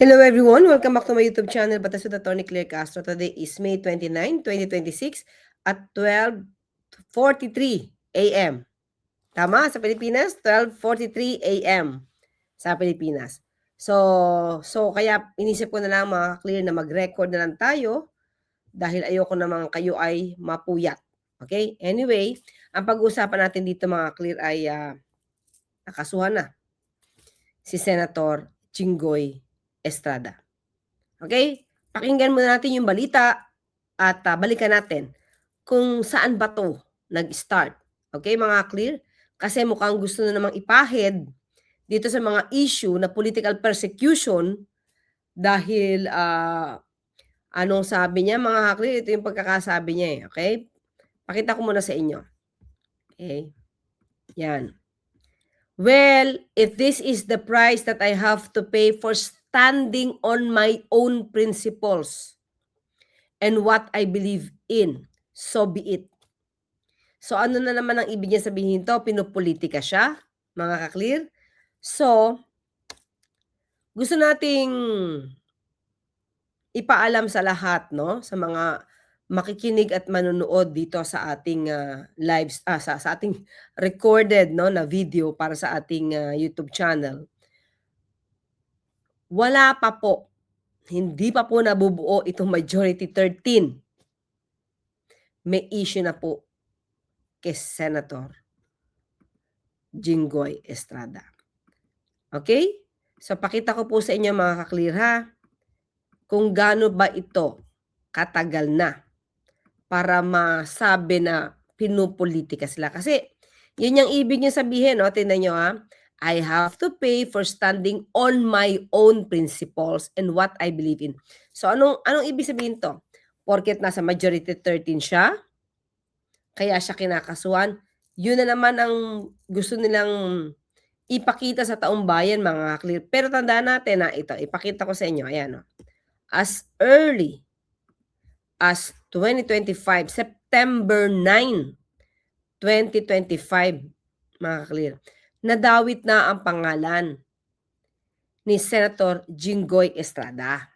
Hello everyone, welcome back to my YouTube channel, Batas with Attorney Claire Castro. Today is May 29, 2026 at 12:43 a.m. Tama? Sa Pilipinas, 12:43 a.m. sa Pilipinas. So kaya inisip ko na lang mga clear na mag-record na lang tayo dahil ayoko naman kayo ay mapuyat. Okay? Anyway, ang pag-uusapan natin dito mga clear ay nakasuhan na si Senator Jinggoy Estrada. Okay? Pakinggan muna natin yung balita at balikan natin kung saan ba to nag-start. Okay, mga clear? Kasi mukhang gusto na namang ipahid dito sa mga issue na political persecution dahil anong sabi niya mga clear? Ito yung pagkakasabi niya eh. Okay? Pakita ko muna sa inyo. Okay? Yan. Well, if this is the price that I have to pay for standing on my own principles and what I believe in, so be it. So ano na naman ang ibig niya sabihin to? Pinopolitika siya, mga ka-clear? So, gusto nating ipaalam sa lahat, no? Sa mga makikinig at manonood dito sa ating lives, sa ating recorded no, na video para sa ating YouTube channel. Wala pa po, hindi pa po nabubuo itong Majority 13. May issue na po kay Senator Jinggoy Estrada. Okay? So pakita ko po sa inyo mga ka-clear ha, kung gaano ba ito katagal na para masabi na pinupolitika sila. Kasi yun yung ibig niya sabihin, no? Tingnan nyo ha, I have to pay for standing on my own principles and what I believe in. So anong ibig sabihin to? Porket nasa majority 13 siya, kaya siya kinakasuhan, yun na naman ang gusto nilang ipakita sa taong bayan mga clear. Pero tandaan natin na ito, ipakita ko sa inyo, ayan o. As early as 2025, September 9, 2025, mga clear, nadawit na ang pangalan ni Senator Jinggoy Estrada.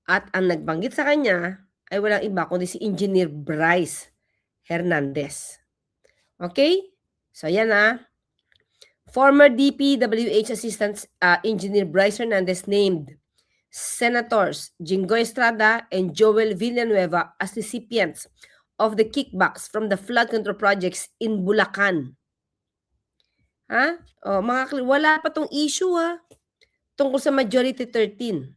At ang nagbanggit sa kanya ay walang iba kundi si Engineer Bryce Hernandez. Okay? So yan na. Former DPWH Assistant Engineer Bryce Hernandez named Senators Jinggoy Estrada and Joel Villanueva as recipients of the kickbacks from the flood control projects in Bulacan. Ha? O, wala pa tong issue ha, tungkol sa Majority 13.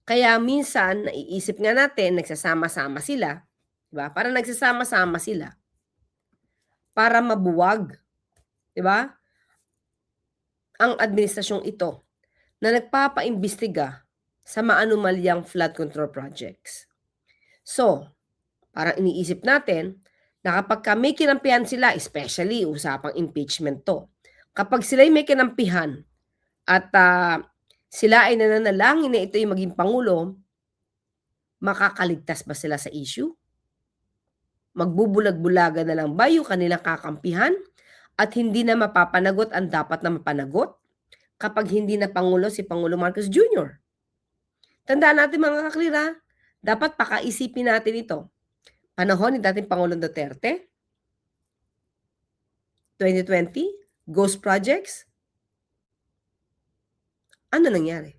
Kaya minsan, naiisip nga natin, nagsasama-sama sila. Diba? Para nagsasama-sama sila. Para mabuwag. Diba? Ang administrasyong ito na nagpapaimbestiga sa maanumalyang flood control projects. So, parang iniisip natin na kapag may kinampihan sila, especially usapang impeachment to, kapag sila may kinampihan at sila ay nananalangin na ito yung maging Pangulo, makakaligtas ba sila sa issue? Magbubulag-bulaga na lang ba yung kanilang kakampihan at hindi na mapapanagot ang dapat na mapanagot kapag hindi na Pangulo si Pangulo Marcos Jr.? Tandaan natin mga kaklira, dapat pakaisipin natin ito. Panahon ni dating Pangulong Duterte, 2020, ghost projects, ano nangyari?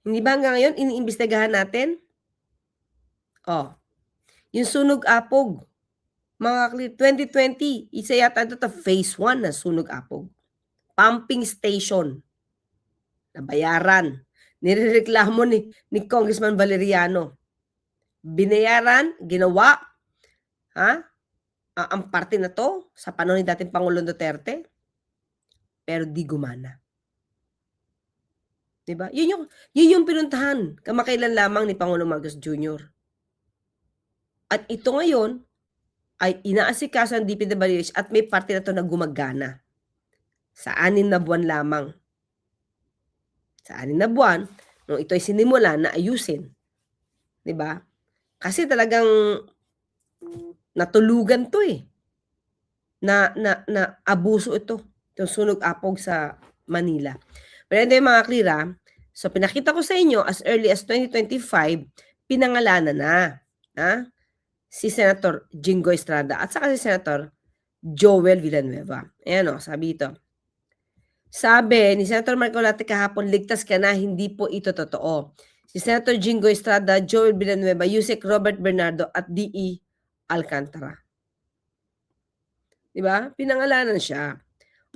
Hindi ba hanggang ngayon iniimbestigahan natin? Oh, yung sunog apog, mga kaklira, 2020, isa yata ito phase 1 na sunog apog. Pumping station, nabayaran. Nirereklamo ni Congressman Valeriano. Binayaran, ginawa, ha? Ang parte na to sa panahon ni dating Pangulong Duterte, pero di gumana. Diba? Yun yung pinuntahan kamakailan lamang ni Pangulong Marcos Jr. At ito ngayon ay inaasikaso ng DPWH at may parte na to na gumagana. Sa 6 na buwan lamang. Sa 6 na buwan, nung ito ay sinimula na ayusin. Diba? Kasi talagang natulugan to eh. Na abuso ito. Itong sunog apog sa Manila. Pero hindi mga klira, So, pinakita ko sa inyo as early as 2025, pinangalanan na si Senator Jinggoy Estrada at saka si Senator Joel Villanueva. Ayan o, sabi ito. Sabi ni Senator Marcoleta kahapon, ligtas ka na, hindi po ito totoo. Si Senator Jinggoy Estrada, Joel Villanueva, Yusek Robert Bernardo at D.E. Alcantara. Diba? Pinangalanan siya.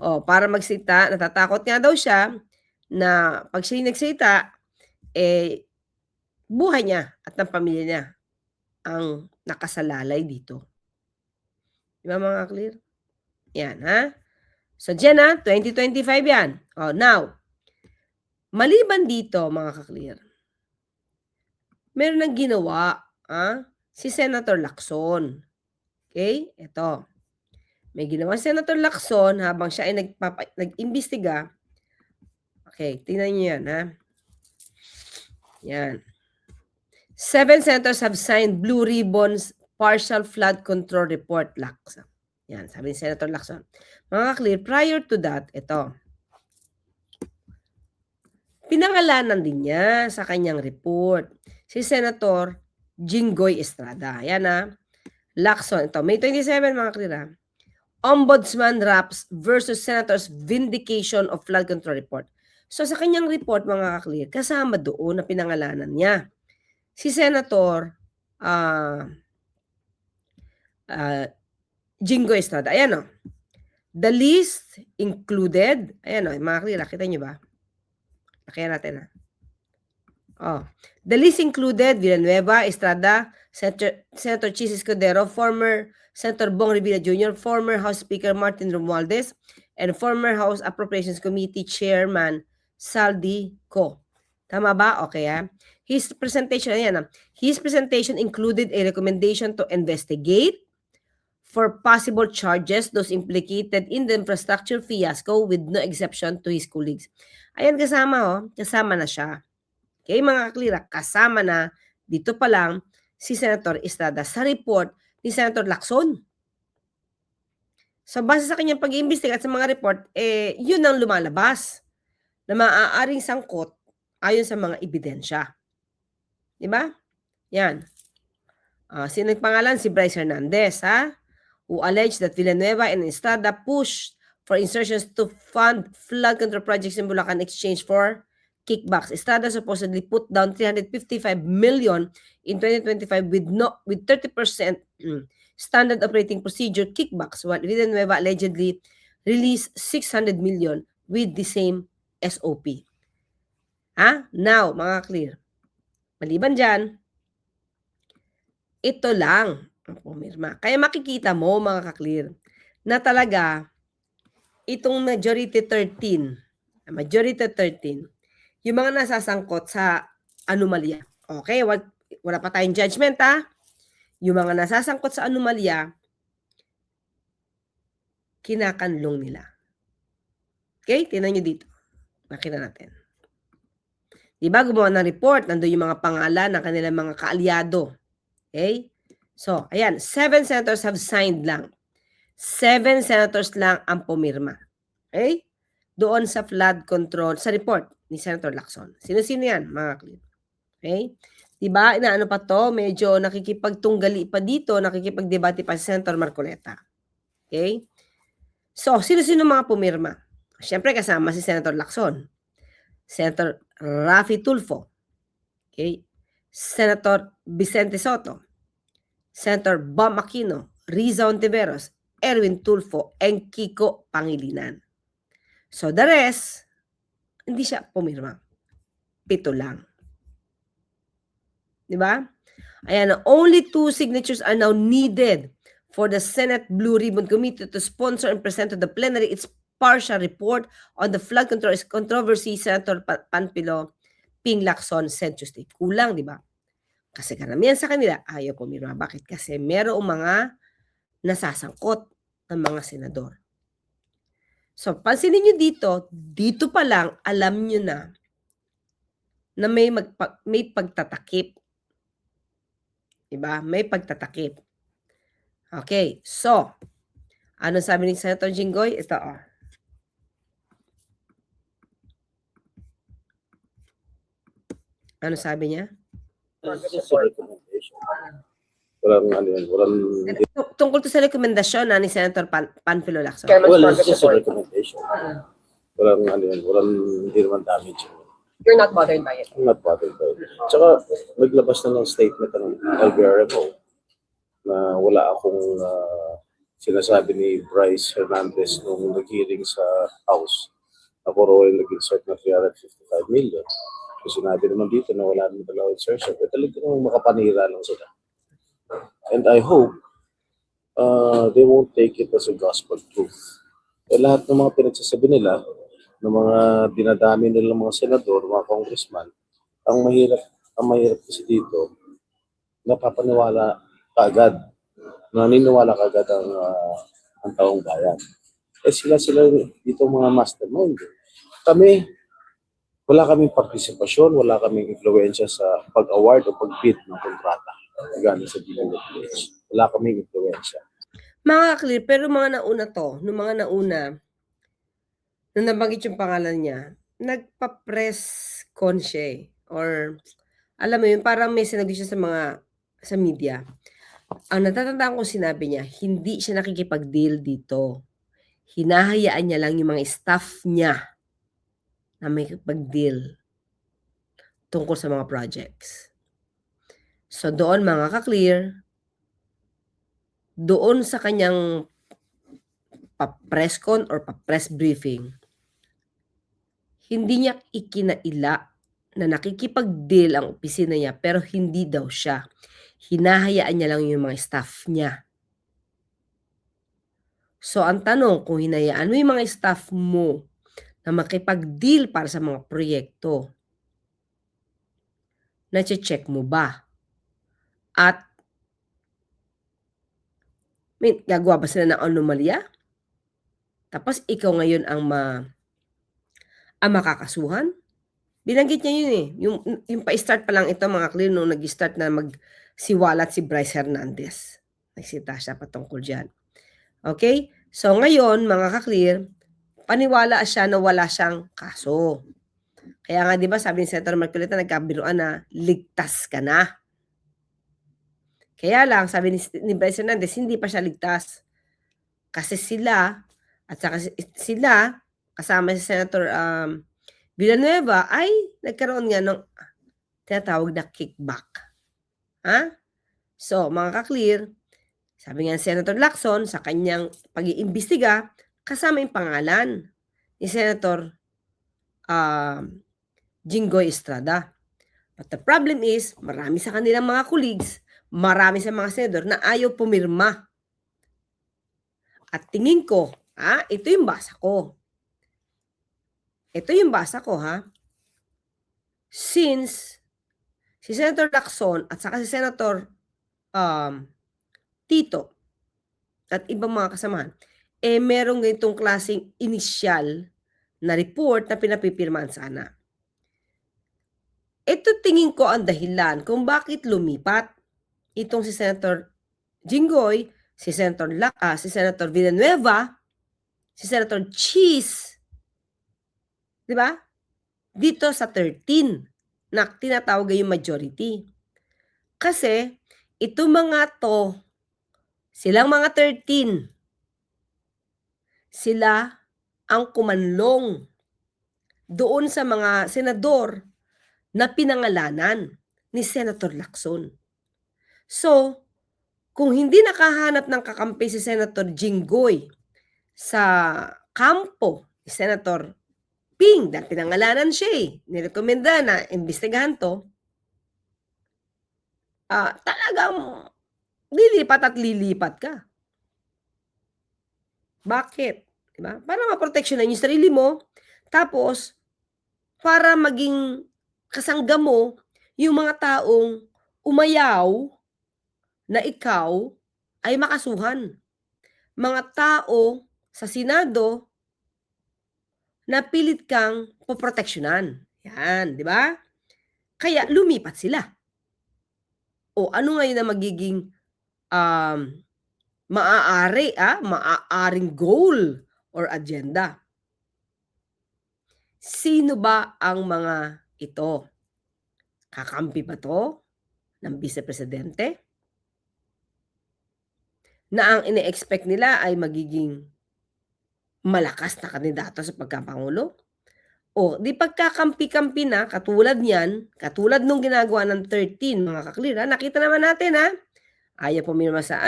O, para magsalita, natatakot nga daw siya na pag siya nagsalita, buhay niya at ng pamilya niya ang nakasalalay dito. Diba mga clear? Yan, ha? So, dyan 2025 yan. Oh, now, maliban dito, mga ka-clear, meron nang ginawa si Senator Lacson. Okay? Ito. May ginawa si Senator Lacson habang siya ay nag-imbestiga. Okay, tingnan niyo yan, ha? Yan. 7 senators have signed Blue Ribbon's Partial Flood Control Report, Lacson. Yan, sabi ni Senator Lacson. Mga clear, prior to that, ito. Pinangalanan din niya sa kanyang report si Senator Jinggoy Estrada. Yan Lacson, ito. May 27, mga clear Ombudsman Raps versus Senator's Vindication of Flood Control Report. So sa kanyang report, mga clear, kasama doon na pinangalanan niya si Senator Jinggoy Estrada. Ayan The list included, ayan mga clear, kita nyo ba? Kaya natin The list included Villanueva, Estrada, Senator Chis Escudero, former Senator Bong Revilla Jr., former House Speaker Martin Romualdez, and former House Appropriations Committee Chairman Saldi Co. Tama ba? Okay His presentation, His presentation included a recommendation to investigate for possible charges those implicated in the infrastructure fiasco with no exception to his colleagues. Ayan, kasama na siya. Okay, mga kaklira, kasama na dito pa lang si Senator Estrada sa report ni Senator Lacson. So, base sa kanyang pag-iimbestiga at sa mga report, yun ang lumalabas na maaaring sangkot ayon sa mga ebidensya. Diba? Yan. Sino yung pangalan? Si Bryce Hernandez, who alleged that Villanueva and Estrada pushed for insertions to fund flood control projects in Bulacan exchange for kickbacks. Estrada supposedly put down 355 million in 2025 with 30% standard operating procedure kickbacks, while Villanueva allegedly released 600 million with the same SOP. Now, mga clear. Maliban dyan, ito lang ang pumirma. Kaya makikita mo, mga ka-clear, na talaga itong majority 13, yung mga nasasangkot sa anomalya. Okay, wala pa tayong judgment Yung mga nasasangkot sa anomalya, kinakanlong nila. Okay, tingnan nyo dito. Nakita natin. Diba, gumawa ng report, nandoon yung mga pangalan ng kanilang mga kaalyado. Okay? So, ayan, 7 senators have signed lang. 7 senators lang ang pumirma. Okay? Doon sa flood control, sa report ni Senator Lacson. Sino-sino yan, mga clear? Okay? Diba, inaano pa to, medyo nakikipagtunggali pa dito, nakikipagdebate pa si Senator Marcoleta. Okay? So, sino-sino mga pumirma? Siyempre, kasama si Senator Lacson. Senator Raffy Tulfo. Okay? Senator Vicente Soto. Senator Bam Aquino, Riza Ontiveros, Erwin Tulfo, and Kiko Pangilinan. So, the rest, hindi siya pumirma. 7 lang. Diba? Ayan, only 2 signatures are now needed for the Senate Blue Ribbon Committee to sponsor and present to the plenary its partial report on the flood control controversy, Senator Panfilo Ping Lacson said Tuesday. Kulang, di ba? Kasi karamihan sa kanila, ayaw pumirma. Bakit? Kasi merong mga nasasangkot ng mga senador. So, pansinin nyo dito pa lang, alam nyo na may pagtatakip. Diba? May pagtatakip. Okay, so, ano sabi ni Senator Jinggoy? Ito Ano sabi niya? It's just a recommendation. Walang ano yun, walang... Tungkol to sa rekomendasyon ni Senator Panfilo Lacson. Well, it's just a recommendation. Walang ano yun, walang hindi naman damage yun. You're not bothered by it? I'm not bothered by it. Tsaka, naglabas na ng statement ng LBRMO na wala akong sinasabi ni Bryce Hernandez nung nag-hearing sa House na puro yung nag-insert na 355 million. So sinabi naman dito na wala naman talaga insertion. Pero talagang makapanira lang sila. And I hope they won't take it as a gospel truth. Eh, lahat ng mga pinagsasabi nila, ng mga dinadami nilang mga senador, mga congressman, ang mahirap kasi dito, napapaniwala kaagad. Naniniwala kaagad ang taong bayan. Eh sila dito mga mastermind. Kami, wala kaming partisipasyon, wala kaming influensya sa pag-award o pag-bid ng kontrata. Galing sa DPWH. Wala kaming influensya. Mga clear, pero mga nauna to, nung mga nauna, nung nabanggit yung pangalan niya, nagpa-press con siya eh. Or, alam mo yun, parang may sinabi siya sa media. Ang natatandaan ko sinabi niya, hindi siya nakikipag-deal dito. Hinahayaan niya lang yung mga staff niya na may pag-deal tungkol sa mga projects. So doon mga ka-clear, doon sa kanyang pa-press con or pa-press briefing, hindi niya ikinaila na nakikipag-deal ang opisina niya pero hindi daw siya. Hinahayaan niya lang yung mga staff niya. So ang tanong, kung hinayaan mo yung mga staff mo na makipag-deal para sa mga proyekto, na-check mo ba? At gagawa ba sila ng anomalya? Tapos ikaw ngayon ang makakasuhan? Binanggit niya yun eh. Yung pa-start pa lang ito mga clear nung nag-start na magsiwalat si Bryce Hernandez. Nagsita siya patungkol dyan. Okay? So ngayon mga ka-clear, paniwala siya na wala siyang kaso. Kaya nga 'di ba sabi ni Senator Marcoleta nagkabiruan na ligtas ka na. Kaya lang sabi ni Bryce Hernandez hindi pa siya ligtas. Kasi sila at saka sila kasama si Senator Villanueva ay nagkaroon nga ng tinatawag na kickback. Ha? So, mga ka-clear, sabi nga ni Senator Lacson sa kanyang pag-iimbestiga, kasama yung pangalan ni Senator Jinggoy Estrada. But the problem is, marami sa kanilang mga colleagues, marami sa mga senador na ayaw pumirma. At tingin ko, ito yung basa ko. Ito yung basa ko, ha? Since si Senator Lacson at saka si Senator Tito at ibang mga kasamahan, merong ganitong klaseng inisyal na report na pinapipirmahan sana. Ito tingin ko ang dahilan kung bakit lumipat itong si Senator Jinggoy, si Senator Villanueva, si Senator Cheese, di ba? Dito sa 13 na tinatawag yung majority. Kasi ito mga to, silang mga 13, sila ang kumanlong doon sa mga senador na pinangalanan ni Senator Lacson. So, kung hindi nakahanap ng kakampi si Senator Jinggoy sa kampo ni Senator Ping, dahil pinangalanan siya nirekomenda na imbestigahan to, talagang lilipat at lilipat ka. Bakit? Diba? Para maproteksyonan yung sarili mo, tapos para maging kasangga mo yung mga taong umayaw na ikaw ay makasuhan. Mga tao sa Senado na pilit kang poproteksyonan. Yan, di ba? Kaya lumipat sila. O ano ngayon na magiging maaaring goal or agenda? Sino ba ang mga ito? Kakampi ba to ng Vice Presidente? Na ang ine-expect nila ay magiging malakas na kandidato sa pagkapangulo? O di pagkakampi-kampi na katulad niyan, katulad nung ginagawa ng 13 mga ka-clear, nakita naman natin ayaw pumirma sa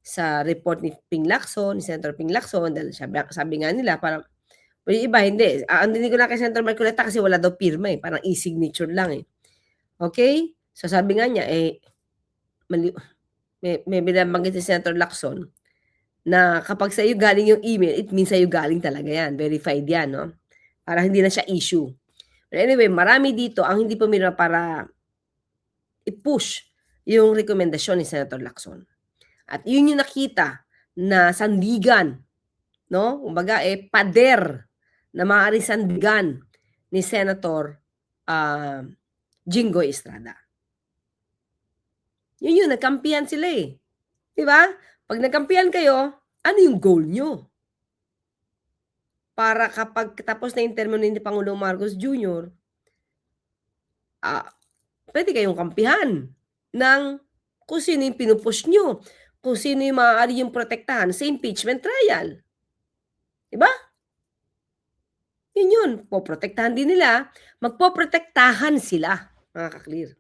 sa report ni Ping Lacson, ni Senator Ping Lacson, dahil sabi nga nila parang yung iba hindi, ang dinig ko lang kay Senator Marcoleta kasi wala daw pirma parang e-signature lang Okay? So sabi nga niya may binabanggit si Senator Lacson na kapag sa iyo galing yung email, it means sa iyo galing talaga yan, verified yan, no? Para hindi na siya issue. But anyway, marami dito ang hindi pumirma para i-push yung rekomendasyon ni Senator Lacson. At yun yung nakita na sandigan, no? Kumbaga pader na maaaring sandigan ni Senator Jinggoy Estrada. Yun, nagkampihan sila Di ba? Pag nagkampihan kayo, ano yung goal nyo? Para kapag tapos na yung termo ni Pangulong Marcos Jr., pwede kayong kampihan ng kung sino yung pinupush nyo, kung sino yung maaari yung protektahan sa impeachment trial. Diba? Yun. Poprotektahan din nila. Magpoprotektahan sila, mga ka-clear.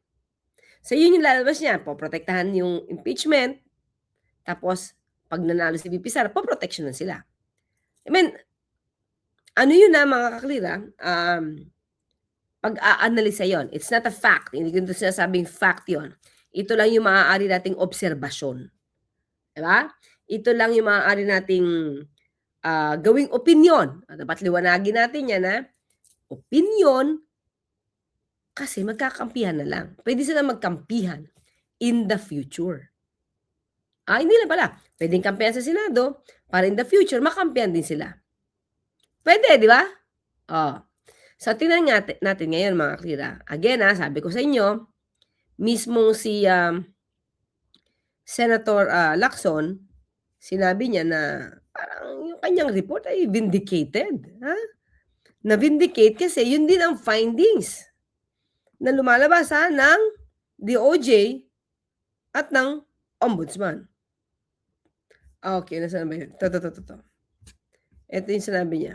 So yun yung lalabas niya. Poprotektahan yung impeachment. Tapos, pag nanalo si VP Sara, poproteksyonan sila. I mean, ano yun mga ka-clear pag-aanalisa yon. It's not a fact. Hindi ko ito sinasabing fact yon. Ito lang yung maaari nating obserbasyon. Diba? Ito lang yung maaari nating gawing opinion. Dapat liwanagin natin yan opinion kasi magkakampihan na lang. Pwede sila magkampihan in the future. Hindi lang pala. Pwedeng kampihan sa Senado para in the future makampihan din sila. Pwede, di ba? So, tingnan natin ngayon mga klira. Again, sabi ko sa inyo, mismo si Senator Lacson, sinabi niya na parang yung kanyang report ay vindicated. Na-vindicate kasi yun din ang findings na lumalabas ng DOJ at ng Ombudsman. Okay, nasaan ba yun? Ito. Ito yung sinabi niya.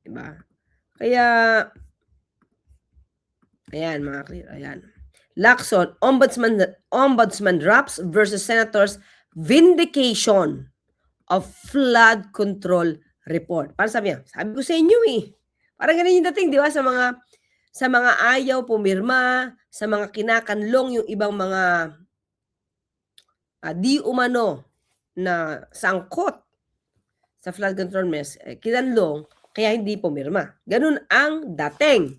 Diba? Kaya, ayan mga clear, ayan. Lacson, Ombudsman drafts versus Senators vindication of flood control report. Para sabi niya, sabi ko sa inyo Parang ganun yung dating, di ba? Sa mga ayaw pumirma, sa mga kinakanlong yung ibang mga di umano na sangkot sa flood control mess, kinanlong, kaya hindi pumirma. Ganun ang dating.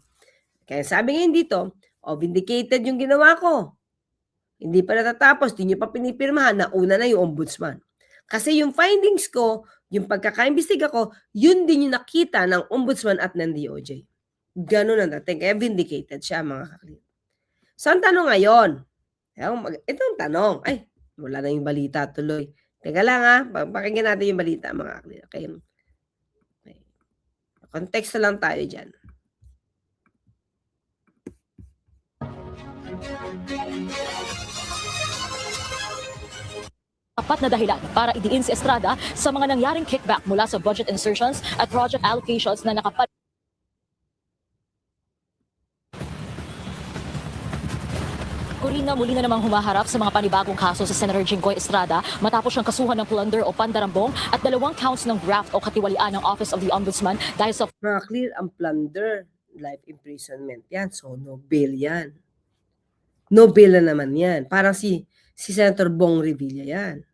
Kaya sabi ngayon dito, vindicated yung ginawa ko. Hindi pa natatapos, di nyo pa pinipirmahan, nauna na yung ombudsman. Kasi yung findings ko, yung pagkakaimbestiga ko, yun din yung nakita ng ombudsman at ng DOJ. Ganun ang dating. Kaya vindicated siya, mga kaklit. So, ang tanong ngayon, itong tanong, wala na yung balita tuloy. Teka lang pakinggan natin yung balita, mga kaklit. Okay. Konteksto lang tayo dyan. Apat na dahilan para idiin si Estrada sa mga nangyaring kickback mula sa budget insertions at project allocations na nakapal. Corina muli na namang humaharap sa mga panibagong kaso sa Senator Jinggoy Estrada matapos siyang kasuhan ng plunder o pandarambong at 2 counts ng graft o katiwalian ng Office of the Ombudsman dahil sa mga clear ang plunder, life imprisonment yan. So, no bail yan. No bail na naman yan. Parang si Senator Bong Revilla yan.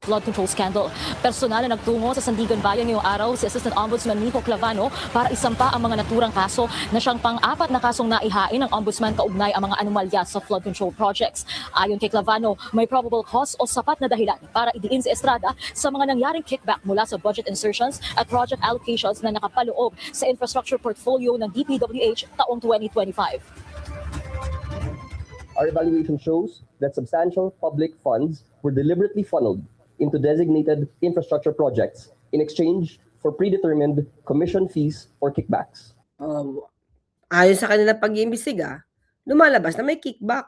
flood control scandal. Personal na nagtungo sa Sandigan Bayan ngayong araw si Assistant Ombudsman Nico Clavano para isampa ang mga naturang kaso na siyang pang-4 na kasong naihain ng Ombudsman kaugnay ang mga anomalya sa flood control projects. Ayon kay Clavano, may probable cause o sapat na dahilan para idiin si Estrada sa mga nangyaring kickback mula sa budget insertions at project allocations na nakapaloob sa infrastructure portfolio ng DPWH taong 2025. Our evaluation shows that substantial public funds were deliberately funneled into designated infrastructure projects in exchange for predetermined commission fees or kickbacks. ayon sa kanilang pag-iimbestiga, lumalabas na may kickback.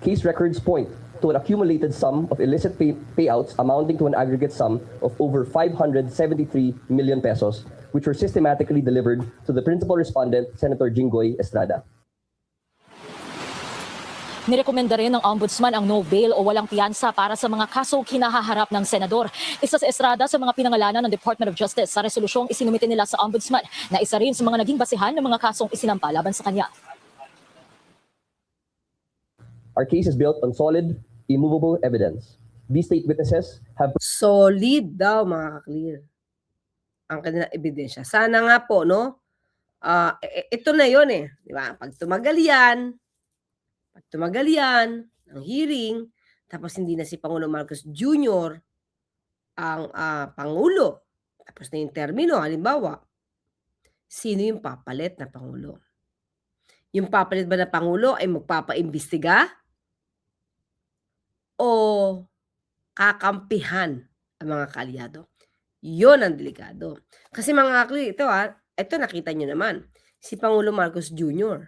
Case records point to an accumulated sum of illicit payouts amounting to an aggregate sum of over 573 million pesos, which were systematically delivered to the principal respondent, Senator Jinggoy Estrada. Nirekomenda rin ng Ombudsman ang no bail o walang piyansa para sa mga kasong kinahaharap ng senador. Isa sa Estrada sa mga pinangalanan ng Department of Justice sa resolusyong isinumite nila sa Ombudsman na isa rin sa mga naging basihan ng mga kasong isinampa laban sa kanya. Our case is built on solid, immovable evidence. These state witnesses have Solid daw, mga ka-clear, ang kanilang ebidensya. Sana nga po, no? Ito na yon eh. Di ba? Pag tumagal yan, ang hearing, tapos hindi na si Pangulo Marcos Jr. ang Pangulo, tapos na yung termino, halimbawa, sino yung papalit na Pangulo? Yung papalit ba na Pangulo ay magpapaimbestiga? O kakampihan ang mga kaalyado? Yun ang delikado. Kasi mga kakli, ito nakita nyo naman, si Pangulo Marcos Jr.,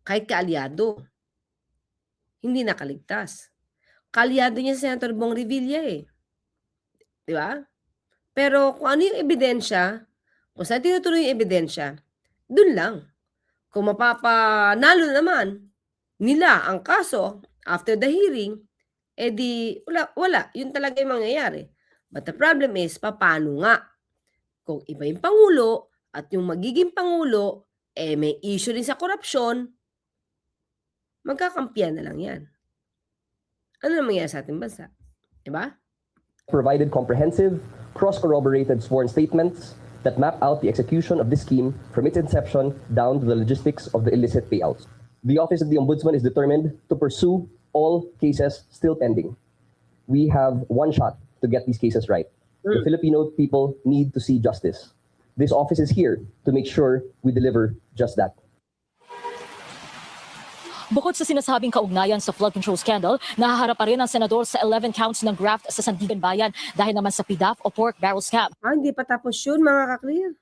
kahit kaalyado, hindi nakaligtas. Kaalyado niya si Senator Bong Revilla eh. Di ba? Pero kung ano yung ebidensya, kung saan tinutuloy yung ebidensya, dun lang. Kung mapapanalo naman nila ang kaso after the hearing, di wala. Yun talaga yung mangyayari. But the problem is, paano nga? Kung iba yung Pangulo at yung magiging Pangulo, may issue rin sa korupsyon, magkakampiyan na lang yan. Ano na mangyayari sa ating bansa? Diba? provided comprehensive, cross-corroborated sworn statements that map out the execution of this scheme from its inception down to the logistics of the illicit payouts. The Office of the Ombudsman is determined to pursue all cases still pending. We have one shot to get these cases right. The Filipino people need to see justice. This office is here to make sure we deliver just that. Bukod sa sinasabing kaugnayan sa flood control scandal, nahaharap pa rin ang senador sa 11 counts ng graft sa Sandigan Bayan dahil naman sa PDAF o pork barrel scam. Hindi pa tapos yun, mga ka-clear.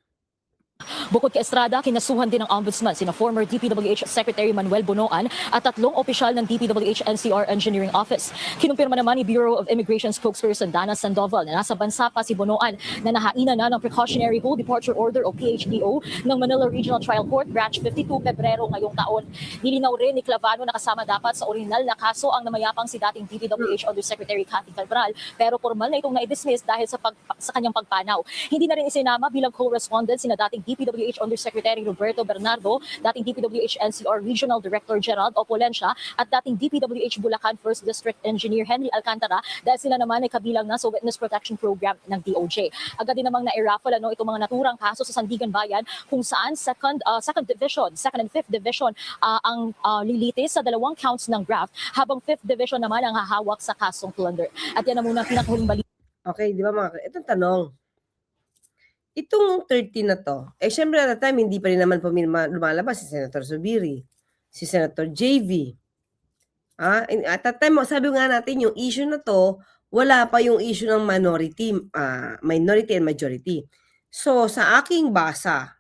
Bukod kay Estrada, kinasuhan din ng Ombudsman sina former DPWH Secretary Manuel Bonoan at 3 opisyal ng DPWH NCR Engineering Office. Kinumpirma naman ni Bureau of Immigration spokesperson Dana Sandoval na nasa bansa pa si Bonoan na nahainan na ng Precautionary Hold Departure Order o PHDO ng Manila Regional Trial Court Branch 52 Pebrero ngayong taon. Nilinaw rin ni Clavano na kasama dapat sa original na kaso ang namayapang si dating DPWH Undersecretary Cathy Cabral, pero formal na itong na-dismiss dahil sa kanyang pagpanaw. Hindi na rin isinama bilang co-respondent sina dating DPWH Undersecretary Roberto Bernardo, dating DPWH NCR Regional Director Gerald Opolencia at dating DPWH Bulacan 1st District Engineer Henry Alcantara dahil sila naman ay kabilang na sa Witness Protection Program ng DOJ. Agad din namang na-raffle itong mga naturang kaso sa Sandigan Bayan kung saan second and fifth division ang lilitis sa 2 counts ng graft habang 5th division naman ang hahawak sa kasong plunder. At yan na muna pinakahuling balita. Okay, di ba mga itong tanong. Itong 13 na to, syempre at the time, hindi pa rin naman lumalabas si Senator Zubiri, si Senator JV. At that time, sabi nga natin, yung issue na to, wala pa yung issue ng minority and majority. So, sa aking basa,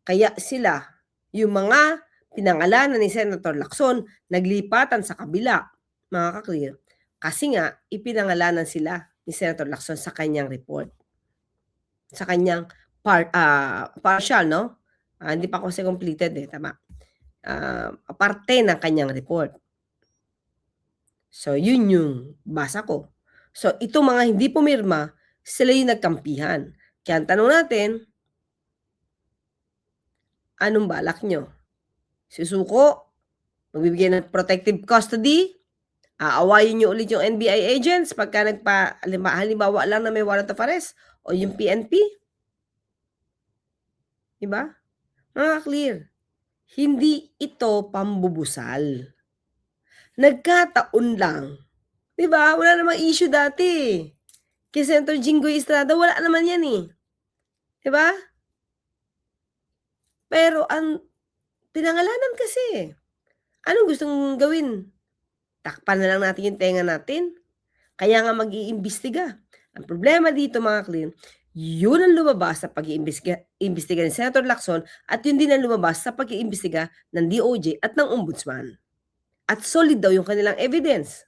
kaya sila, yung mga pinangalanan ni Senator Lacson, naglipatan sa kabila, mga ka-clear, kasi nga, ipinangalanan sila ni Senator Lacson sa kanyang report. Sa kanyang partial, no? Hindi pa kasi completed tama. Parte ng kanyang report. So, yun yung basa ko. So, itong mga hindi pumirma, sila yung nagkampihan. Kaya ang tanong natin, anong balak nyo? Susuko? Magbibigay ng protective custody? Aawayin nyo ulit yung NBI agents pagka halimbawa lang na may warrant of arrest? O yung PNP? Diba? Mga clear. Hindi ito pambubusal. Nagkataon lang. Diba? Wala namang issue dati. Kay Senator Jinggoy Estrada, wala naman yan eh. Diba? Pero ang pinangalanan kasi. Anong gustong gawin? Takpan na lang natin yung tenga natin. Kaya nga mag-iimbestiga. Ang problema dito mga clear, Yun ang lumabas sa pag-iimbestiga ni Senator Lacson at yun din ang lumabas sa pag-iimbestiga ng DOJ at ng Ombudsman. At solid daw yung kanilang evidence.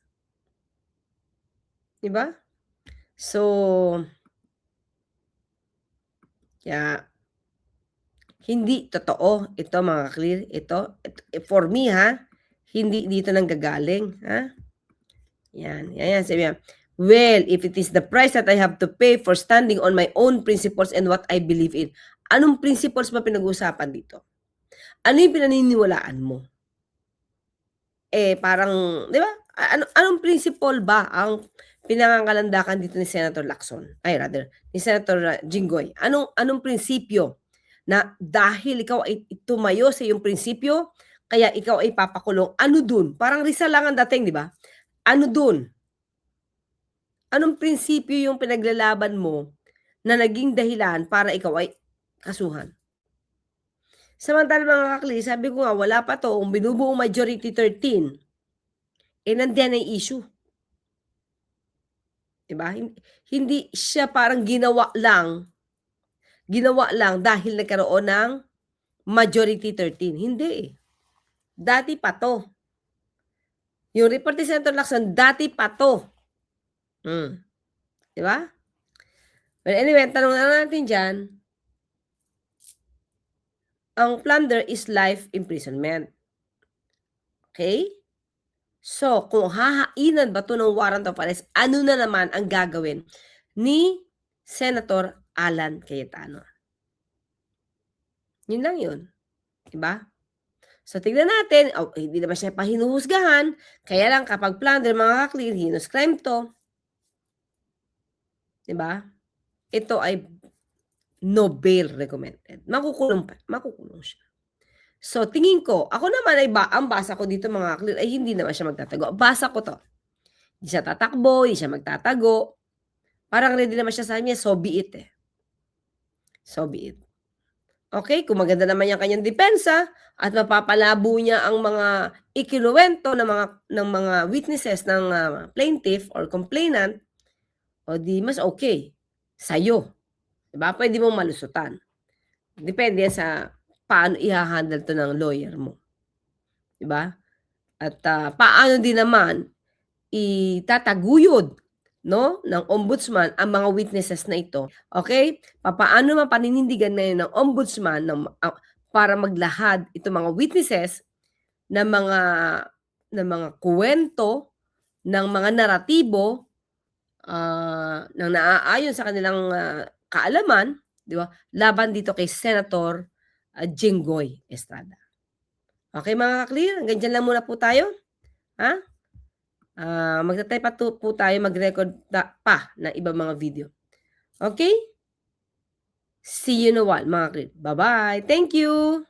Diba? So, kaya, hindi totoo ito mga clear. Ito, for me ha, hindi dito nang gagaling. Ha? Yan. Sabi yan. Well, if it is the price that I have to pay for standing on my own principles and what I believe in. Anong principles ba pinag-uusapan dito? Ano yung pinaniniwalaan mo? Parang, di ba? Anong principle ba ang pinangangalandakan dito ni Senator Lacson? Ni Senator Jinggoy. Anong prinsipyo na dahil ikaw ay tumayo sa iyong prinsipyo, kaya ikaw ay papakulong? Ano dun? Parang Rizal lang ang dating, di ba? Ano dun? Anong prinsipyo yung pinaglalaban mo na naging dahilan para ikaw ay kasuhan? Samantala mga kakli, sabi ko nga, wala pa to, kung binubuong majority 13, nandiyan ang issue. Diba? Hindi siya parang ginawa lang dahil nagkaroon ng majority 13. Hindi eh. Dati pa to. Yung report ni Senator Lacson, dati pa to. Diba? But anyway, tanong na natin dyan, ang plunder is life imprisonment. Okay? So, kung hahainan ba ito ng warrant of arrest, ano na naman ang gagawin ni Senator Alan Cayetano? Yun lang yun. Diba? So, tignan natin, hindi naman siya pa hinuhusgahan, kaya lang kapag plunder, mga kaklir, heinous crime to. Diba? Ito ay no bail recommended. Makukulong siya. So, tingin ko, ako naman ay ang basa ko dito mga kaklir ay hindi naman siya magtatago. Basa ko to. Hindi siya tatakbo, hindi siya magtatago. Parang ready naman siya sa kanya, so be it eh. So be it. Okay, kung maganda naman yung kanyang depensa at mapapalabo niya ang mga ikinuwento ng mga witnesses ng plaintiff or complainant, o di mas okay sa'yo. Diba? Pwede mong malusutan. Depende sa paano i-handle to ng lawyer mo. Diba? At paano din naman itataguyod ng ombudsman ang mga witnesses na ito. Okay? Paano mapaninindigan ngayon ng ombudsman para maglahad itong mga witnesses ng mga kwento, ng mga naratibo nang naaayon sa kanilang kaalaman, di ba? Laban dito kay Senator Jinggoy Estrada. Okay mga ka-clear? Hanggang dyan lang muna po tayo. Ha? Magtatay pa po tayo, mag-record pa ng ibang mga video. Okay? See you in a while, mga ka-clear. Bye-bye. Thank you!